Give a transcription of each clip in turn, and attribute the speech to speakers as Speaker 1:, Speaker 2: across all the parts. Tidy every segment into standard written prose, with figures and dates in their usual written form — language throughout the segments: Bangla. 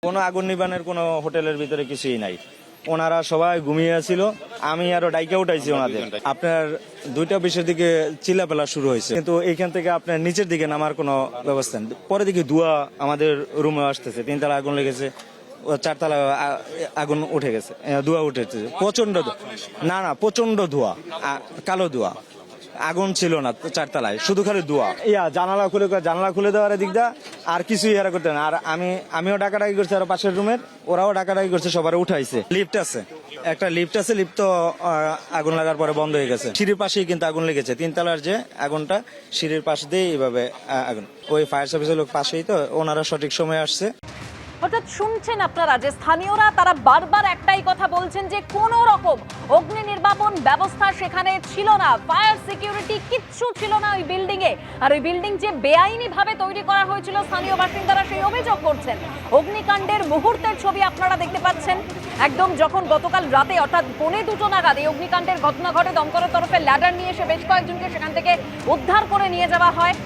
Speaker 1: কোনো আগুন নিবানের কোনো হোটেলের ভিতরে কিছুই নাই, ওনারা সবাই ঘুমিয়ে ছিল। আমি আরো ডাইকে উঠাইছি ওনাদের। আপনার 2টা 20-এর দিকে চিল্লাপালা শুরু হয়েছে, কিন্তু এইখান থেকে আপনার নিচের দিকে নামার কোনো ব্যবস্থা নেই। পরে দিকে ধোঁয়া আমাদের রুমে আসতেছে, 3 তলা আগুন লেগেছে, 4 তলা আগুন উঠে গেছে, ধোঁয়া উঠেছে প্রচন্ড। না প্রচন্ড ধোঁয়া, কালো ধোঁয়া। আগুন ছিল না 4 তলায়, শুধু খালি ধোঁয়া। জানালা খুলে দেওয়ার দিক দা আর কিছুই এরা করতে না। আর আমিও ডাকাডাকি করছি, আর পাশের রুমের ওরাও ডাকাডাকি করছে, সবার উঠাইছে। লিফট আছে, একটা লিফট আছে, লিফট তো আগুন লাগার পরে বন্ধ হয়ে গেছে। সিঁড়ির পাশেই কিন্তু আগুন লেগেছে, 3 তলার যে আগুনটা সিঁড়ির পাশ দিয়ে এইভাবে আগুন। ওই ফায়ার সার্ভিসের লোক পাশেই, তো ওনারা সঠিক সময়ে আসছে।
Speaker 2: অর্থাৎ শুনছেন আপনারা যে স্থানীয়রা তারা বারবার একটাই কথা বলছেন যে কোনো রকম অগ্নি নির্বাপন ব্যবস্থা সেখানে ছিল না, ফায়ার সিকিউরিটি কিচ্ছু ছিল না ওই বিল্ডিং এ। আর ওই বিল্ডিং যে বেআইনি ভাবে তৈরি করা হয়েছিল, স্থানীয় বাসিন্দারা সেই অভিযোগ করছেন। অগ্নিকাণ্ডের মুহূর্তের ছবি আপনারা দেখতে পাচ্ছেন, একদম যখন গতকাল রাতে অর্থাৎ 1:45 নাগাদ এই অগ্নিকাণ্ডের ঘটনা ঘটে। দমকলের তরফে ল্যাডার নিয়ে এসে বেশ কয়েকজনকে সেখান থেকে উদ্ধার করে নিয়ে যাওয়া হয়,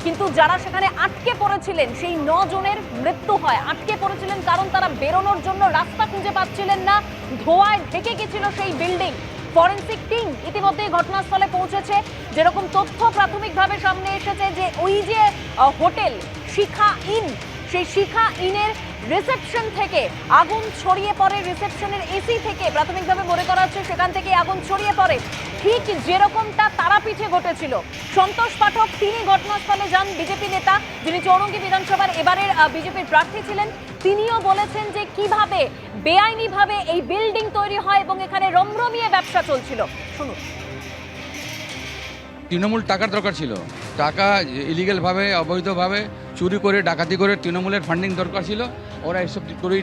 Speaker 2: কিন্তু যারা সেখানে আটকে পড়েছিলেন সেই 9 জনের মৃত্যু হয়। আটকে পড়েছিলেন কারণ তারা বেরোনোর জন্য রাস্তা খুঁজে পাচ্ছিলেন না, ধোঁয়ায় ঢেকে গেছিল সেই বিল্ডিং। ফরেনসিক টিম ইতিমধ্যে ঘটনাস্থলে পৌঁছেছে। যেরকম তথ্য প্রাথমিকভাবে সামনে এসেছে যে ওই যে হোটেল শিখা ইন, সেই শিখা ইনের রিসেপশন থেকে আগুন ছড়িয়ে পড়ে, রিসেপশনের এসি থেকে প্রাথমিকভাবে মনে করা হচ্ছে সেখান থেকে আগুন ছড়িয়ে পড়ে, ঠিক যেরকমটা তারাপীঠে ঘটেছিল। সন্তোষ পাঠক তিনি ঘটনাস্থলে যান, বিজেপি নেতা যিনি চৌরঙ্গী বিধানসভার এবারের বিজেপির প্রার্থী ছিলেন। তিনিও বলেছেন যে কিভাবে বেআইনিভাবে এই বিল্ডিং তৈরি হয় এবং এখানে রমরমিয়ে ব্যবসা চলছিল। শুনুন।
Speaker 3: তৃণমূল টাকার দরকার ছিল, টাকা ইলিগালভাবে অবৈধভাবে চুরি করে ডাকাতি করে তৃণমূলের ফান্ডিং দরকার ছিল, ওরা এসব করেই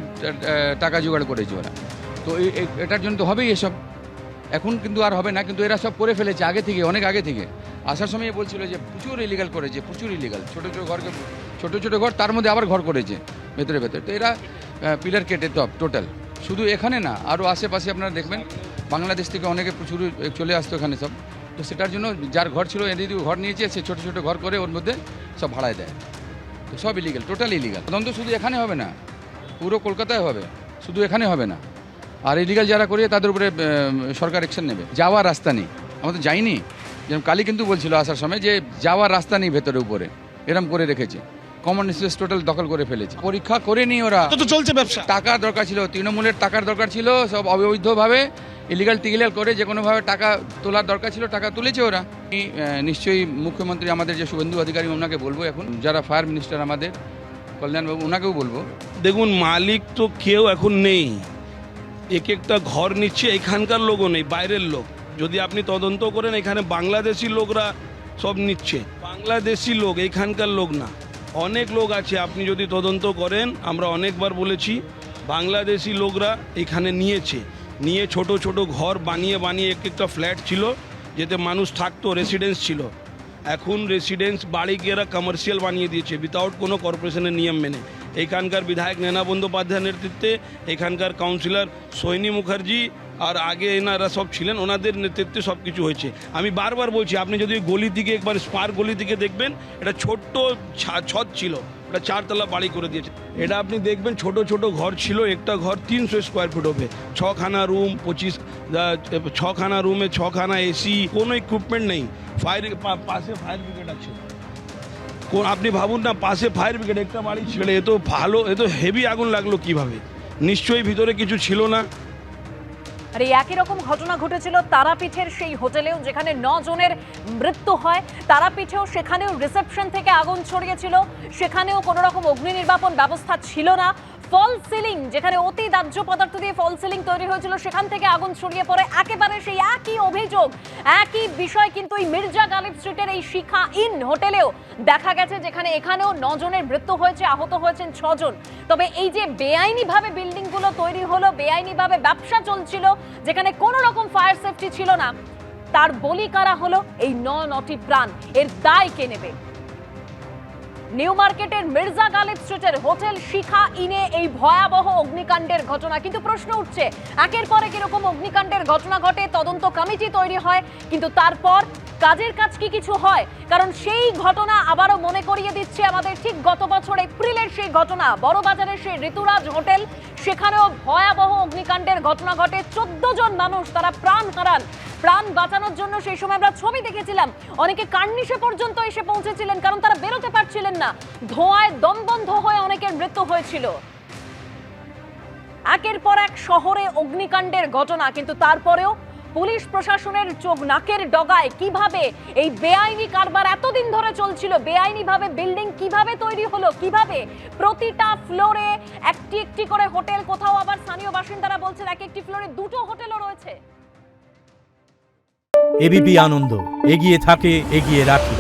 Speaker 3: টাকা জোগাড় করেছে ওরা। তো এটার জন্য তো হবেই এসব, এখন কিন্তু আর হবে না, কিন্তু এরা সব করে ফেলেছে আগে থেকে, অনেক আগে থেকে। আসার সময় বলছিল যে প্রচুর ইলিগাল করেছে, প্রচুর ইলিগাল, ছোটো ছোটো ঘর, তার মধ্যে আবার ঘর করেছে ভেতরে। তো এরা পিলার কেটে টপ টোটাল, শুধু এখানে না আরও আশেপাশে আপনারা দেখবেন বাংলাদেশ থেকে অনেকে প্রচুর চলে আসতো এখানে সব। তো সেটার জন্য যার ঘর ছিল এদিকে ঘর নিয়েছে, সে ছোটো ছোটো ঘর করে ওর মধ্যে সব ভাড়ায় দেয়। তো সব ইলিগাল, টোটাল ইলিগাল। তদন্ত শুধু এখানে হবে না, পুরো কলকাতায় হবে, শুধু এখানে হবে না। আর ইলিগাল যারা করে তাদের উপরে সরকার অ্যাকশন নেবে। যাওয়ার রাস্তা নেই, আমরা তো যাইনি। যেমন কালী কিন্তু বলছিল আসার সময় যে যাওয়ার রাস্তা নেই ভেতরে উপরে, এরম করে রেখেছে। কমন স্পেস টোটাল দখল করে ফেলেছে, পরীক্ষা করেনি ওরা।
Speaker 4: তো চলছে ব্যবসা,
Speaker 3: টাকার দরকার ছিল, তৃণমূলের টাকার দরকার ছিল, সব অবৈধভাবে ইলিগাল টিগিলাল করে যে কোনোভাবে টাকা তোলার দরকার ছিল, টাকা তুলেছে ওরা। নিশ্চয়ই মুখ্যমন্ত্রী আমাদের যে শুভেন্দু অধিকারী, ওনাকে বলবো, এখন যারা ফায়ার মিনিস্টার আমাদের কল্যাণবাবু, ওনাকেও বলবো।
Speaker 4: দেখুন মালিক তো কেউ এখন নেই, এক একটা ঘর নিচ্ছে, এখানকার লোকও নেই, বাইরের লোক। যদি আপনি তদন্ত করেন এখানে বাংলাদেশি লোকরা সব নিচ্ছে, বাংলাদেশি লোক, এখানকার লোক না। অনেক লোক আছে, আপনি যদি তদন্ত করেন, আমরা অনেকবার বলেছি বাংলাদেশি লোকরা এখানে নিয়ে ছোট ছোট ঘর বানিয়ে এক একটা ফ্ল্যাট ছিল, যেতে মানুষ থাকতো, রেসিডেন্স ছিল। এখন রেসিডেন্স বাড়িকে এরা কমার্শিয়াল বানিয়ে দিয়েছে উইথাউট কোনো কর্পোরেশনের নিয়ম মেনে। এখানকার বিধায়ক নেনা বন্দ্যোপাধ্যায়ের নেতৃত্বে, এখানকার কাউন্সিলর সোহিনী মুখার্জি আর আগে এনারা সব ছিলেন, ওনাদের নেতৃত্বে সব কিছু হয়েছে। আমি বারবার বলছি, আপনি যদি গলি দিকে একবার স্পার গলি দিকে দেখবেন, এটা ছোট্ট ছদ ছিল, ওটা 4 তলা বাড়ি করে দিয়েছে। এটা আপনি দেখবেন ছোট ছোট ঘর ছিল, একটা ঘর 300 স্কোয়ার ফুট হবে, 6খানা রুম, 6খানা রুমে 6খানা এসি, কোনো ইকুইপমেন্ট নেই। পাশে ফায়ার ব্রিগেড আছে, আপনি ভাবুন না, পাশে ফায়ার ব্রিগেড, একটা বাড়ি ছিল। এ তো ভালো, এ তো হেভি আগুন লাগলো কিভাবে? নিশ্চয়ই ভিতরে কিছু ছিল না।
Speaker 2: আর এই একই রকম ঘটনা ঘটেছিল তারাপীঠের সেই হোটেলেও, যেখানে 9 জনের মৃত্যু হয়। তারাপীঠেও সেখানেও রিসেপশন থেকে আগুন ছড়িয়েছিল, সেখানেও কোনো রকম অগ্নি নির্বাপন ব্যবস্থা ছিল না। ফল সিলিং, যেখানে অতি দাহ্য পদার্থ দিয়ে ফল সিলিং তৈরি হয়েছিল, সেখান থেকে আগুন ছড়িয়ে পড়ে। একেবারে সেই একই অভিযোগ, একই বিষয় কিন্তু এই মির্জা গালিব স্ট্রিটের এই শিখা ইন হোটেলেও দেখা গেছে, যেখানে এখানেও 9 জনের মৃত্যু হয়েছে, আহত হয়েছেন 6 জন। তবে এই যে বেআইনিভাবে বিল্ডিংগুলো তৈরি হলো, বেআইনিভাবে ব্যবসা চলছিল, যেখানে কোনো রকম ফায়ার সেফটি ছিল না, তার বলি কারা হলো এই 9টি প্রাণ। এর দায় কে নেবে? নিউ মার্কেটের মির্জা গালিব স্ট্রিটের হোটেল শিখা ইনে এই ভয়াবহ অগ্নিকাণ্ডের ঘটনা। কিন্তু প্রশ্ন উঠছে, একের পর এক এরকম অগ্নিকাণ্ডের ঘটনা ঘটে, তদন্ত কমিটি তৈরি হয়, কিন্তু তারপর কাজের কাজ কি কিছু হয়? কারণ সেই ঘটনা আবারও মনে করিয়ে দিচ্ছে আমাদের ঠিক গত বছর এপ্রিলের সেই ঘটনা, বড়বাজারের সেই ঋতুরাজ হোটেল, সেখানেও ভয়াবহ অগ্নিকাণ্ডের ঘটনা ঘটে। 14 জন মানুষ তারা প্রাণ হারান। প্রাণ বাঁচানোর জন্য সেই সময় আমরা ছবি দেখেছিলাম, অনেকে কার্নিশে পর্যন্ত এসে পৌঁছেছিলেন, কারণ তারা বেরোতে পারছিলেন না, ধোঁয়ায় দমবন্ধ হয়ে অনেকের মৃত্যু হয়েছিল। একের পর এক শহরে অগ্নিকাণ্ডের ঘটনা, কিন্তু তারপরেও পুলিশ প্রশাসনের চোখ নাকের ডগায়। কিভাবে এই বেআইনি কারবার এতদিন ধরে চলছিল, বেআইনিভাবে বিল্ডিং কিভাবে তৈরি হলো, কিভাবে প্রতিটা ফ্লোরে একটি একটি করে হোটেল, কোথাও আবার স্থানীয় বাসিন্দারা বলছেন এক একটি ফ্লোরে 2টো হোটেলও রয়েছে।
Speaker 5: এবিপি আনন্দ এগিয়ে থাকে, এগিয়ে রাখে।